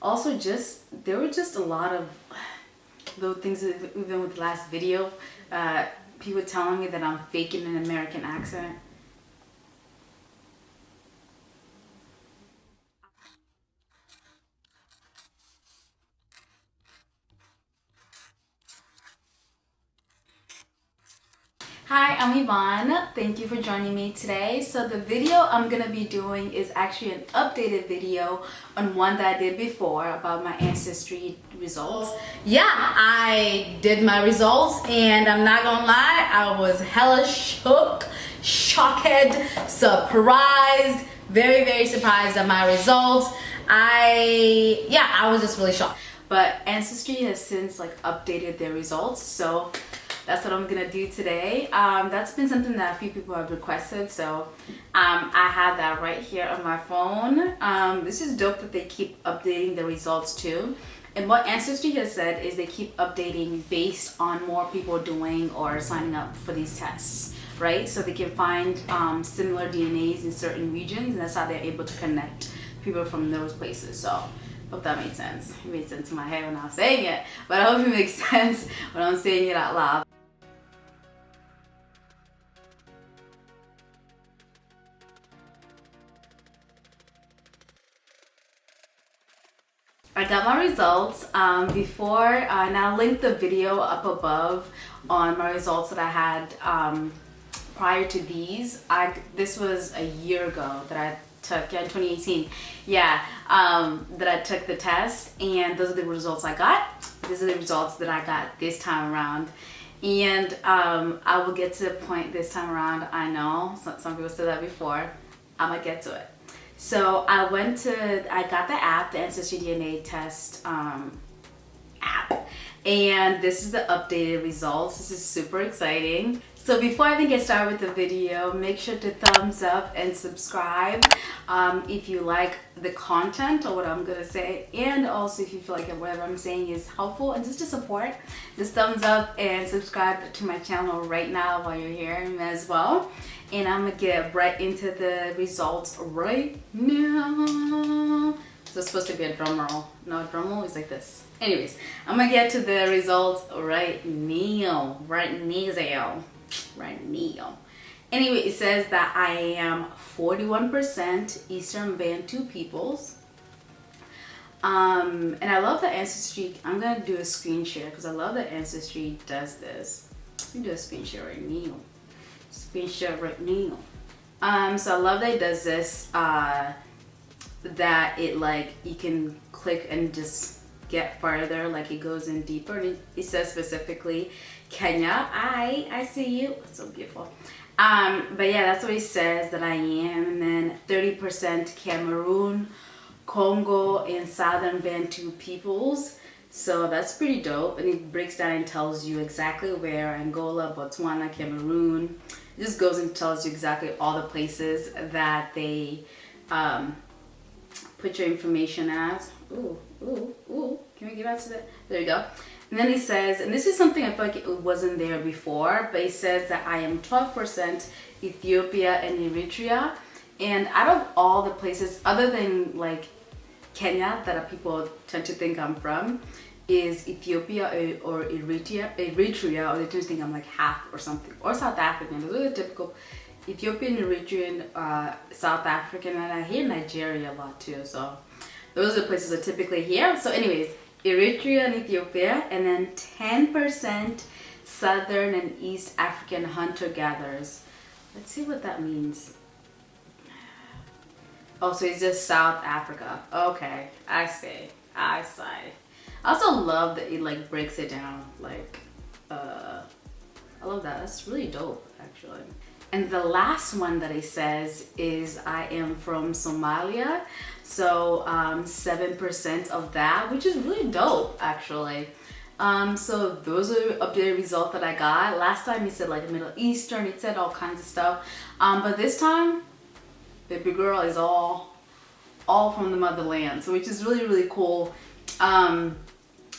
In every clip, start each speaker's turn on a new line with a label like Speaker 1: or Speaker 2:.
Speaker 1: Also, there were just a lot of little things, even with the last video, people telling me that I'm faking an American accent. Hi, I'm Yvonne. Thank you for joining me today. So the video I'm gonna be doing is actually an updated video on one that I did before about my Ancestry results. Yeah, I did my results and I'm not gonna lie, I was hella shocked, surprised, very surprised at my results. I was just really shocked. But Ancestry has since updated their results, so that's what I'm gonna do today. That's been something that a few people have requested, so I have that right here on my phone. This is dope that they keep updating the results too. And what Ancestry has said is they keep updating based on more people doing or signing up for these tests, right? So they can find similar DNAs in certain regions, and that's how they're able to connect people from those places. So hope that made sense. It made sense in my head when I was saying it, but I hope it makes sense when I'm saying it out loud. I got my results before, and I'll link the video up above on my results that I had prior to these. This was a year ago that I took, in 2018, that I took the test, and those are the results I got. These are the results that I got this time around. And I will get to the point this time around. I know some people said that before. I'm gonna get to it. So I got the app, the Ancestry DNA test app, and this is the updated results. This is super exciting. So before I even get started with the video, make sure to thumbs up and subscribe if you like the content or what I'm gonna say, and also if you feel like whatever I'm saying is helpful and just to support, just thumbs up and subscribe to my channel right now while you're here as well. And I'm gonna get right into the results right now. So it's supposed to be a drum roll. No, a drum roll is like this. Anyways, I'm gonna get to the results right now. Anyway, it says that I am 41% Eastern Bantu peoples. And I love the Ancestry. I'm gonna do a screen share because I love that Ancestry does this. Let me do a screen share right now. So I love that it does this, that it you can click and just get farther, it goes in deeper. And it says specifically Kenya. I see you. It's so beautiful. But yeah, that's what it says that I am. And then 30% Cameroon, Congo, and Southern Bantu peoples. So that's pretty dope, and it breaks down and tells you exactly where: Angola, Botswana, Cameroon. It just goes and tells you exactly all the places that they put your information as. Ooh. Can we get back to that? There you go. And then it says, and this is something I feel like it wasn't there before, but it says that I am 12% Ethiopia and Eritrea. And out of all the places, other than Kenya, that people tend to think I'm from, is Ethiopia or Eritrea, or they tend to think I'm half or something, or South African. Those are the typical Ethiopian, Eritrean, South African, and I hear Nigeria a lot too. So those are the places I typically hear. So anyways, Eritrea and Ethiopia, and then 10% Southern and East African hunter-gatherers. Let's see what that means. Oh, so it's just South Africa. Okay, I see. I also love that it breaks it down. I love that. That's really dope, actually. And the last one that it says is I am from Somalia. So 7% of that, which is really dope, actually. So those are updated results that I got. Last time it said Middle Eastern. It said all kinds of stuff. But this time, baby girl is all from the motherland, so which is really cool.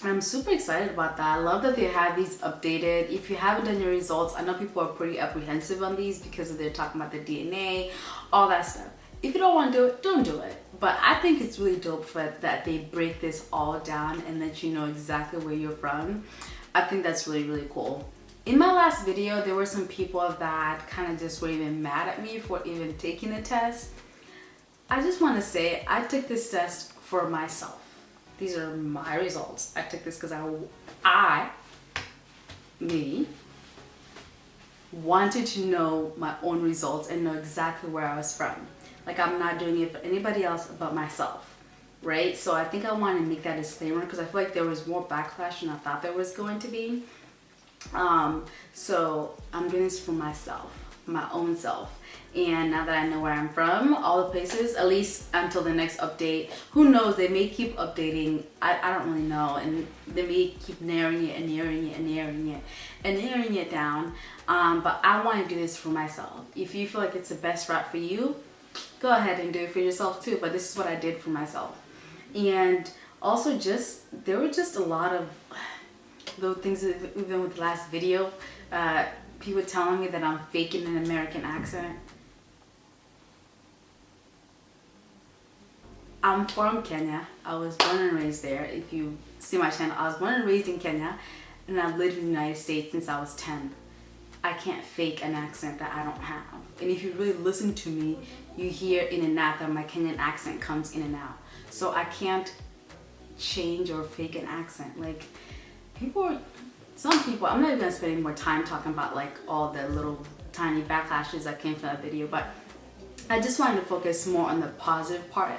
Speaker 1: I'm super excited about that. I love that they have these updated. If you haven't done your results, I know people are pretty apprehensive on these because they're talking about the DNA, all that stuff. If you don't want to do it, don't do it. But I think it's really dope that they break this all down and let you know exactly where you're from. I think that's really, really cool. In my last video, there were some people that kind of just were even mad at me for even taking the test. I just want to say I took this test for myself. These are my results. I took this because me, wanted to know my own results and know exactly where I was from. Like, I'm not doing it for anybody else but myself, right? So I think I want to make that disclaimer because I feel like there was more backlash than I thought there was going to be. So I'm doing this for myself, my own self. And now that I know where I'm from, all the places, at least until the next update, who knows, they may keep updating. I don't really know. And they may keep narrowing it and narrowing it and narrowing it and narrowing it down. But I want to do this for myself. If you feel like it's the best route for you, go ahead and do it for yourself too. But this is what I did for myself. And also there were just a lot of little things, even with the last video, people telling me that I'm faking an American accent. I'm from Kenya. I was born and raised there. If you see my channel, I was born and raised in Kenya, and I've lived in the United States since I was 10. I can't fake an accent that I don't have. And if you really listen to me, you hear in and out that my Kenyan accent comes in and out. So I can't change or fake an accent. Like, some people, I'm not even gonna spend any more time talking about like all the little tiny backlashes that came from that video, but I just wanted to focus more on the positive part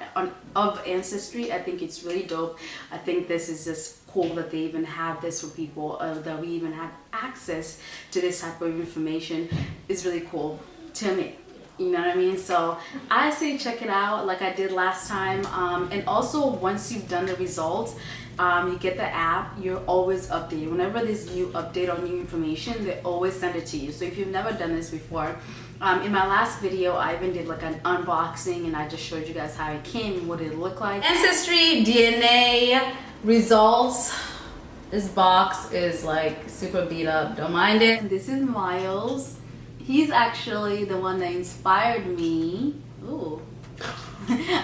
Speaker 1: of Ancestry. I think it's really dope. I think this is just cool that they even have this for people, that we even have access to this type of information. Is really cool to me. You know what I mean? So I say check it out like I did last time. And also, once you've done the results, you get the app, you're always updated. Whenever there's new update or new information, they always send it to you. So if you've never done this before, in my last video, I even did like an unboxing and I just showed you guys how it came and what it looked like. Ancestry DNA results. This box is like super beat up, don't mind it. This is Miles. He's actually the one that inspired me. Ooh.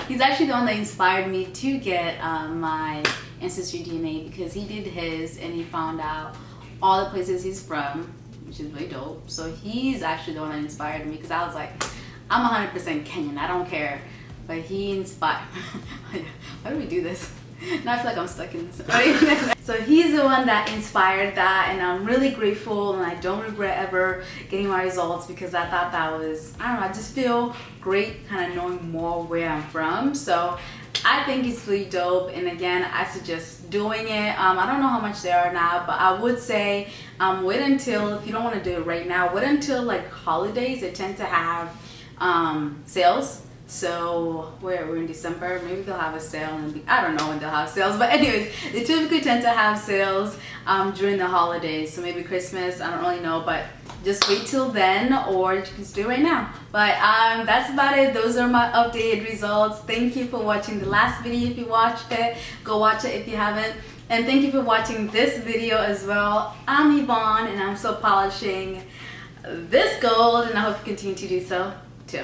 Speaker 1: He's actually the one that inspired me to get my Ancestry DNA, because he did his and he found out all the places he's from, which is really dope. So he's actually the one that inspired me, because I was like, I'm 100% Kenyan, I don't care. But he inspired. Why do we do this? Now I feel like I'm stuck in this. Right? So he's the one that inspired that, and I'm really grateful, and I don't regret ever getting my results, because I thought that was, I don't know, I just feel great kind of knowing more where I'm from. So I think it's really dope, and again, I suggest doing it. I don't know how much they are now, but I would say wait until, if you don't want to do it right now, wait until like holidays. They tend to have sales. So we're in December, maybe they'll have a sale, and I don't know when they'll have sales, but anyways, they typically tend to have sales during the holidays. So maybe Christmas, I don't really know, but just wait till then, or you can just do it right now. But that's about it. Those are my updated results. Thank you for watching the last video. If you watched it, go watch it if you haven't. And thank you for watching this video as well. I'm Yvonne, and I'm still polishing this gold, and I hope you continue to do so too.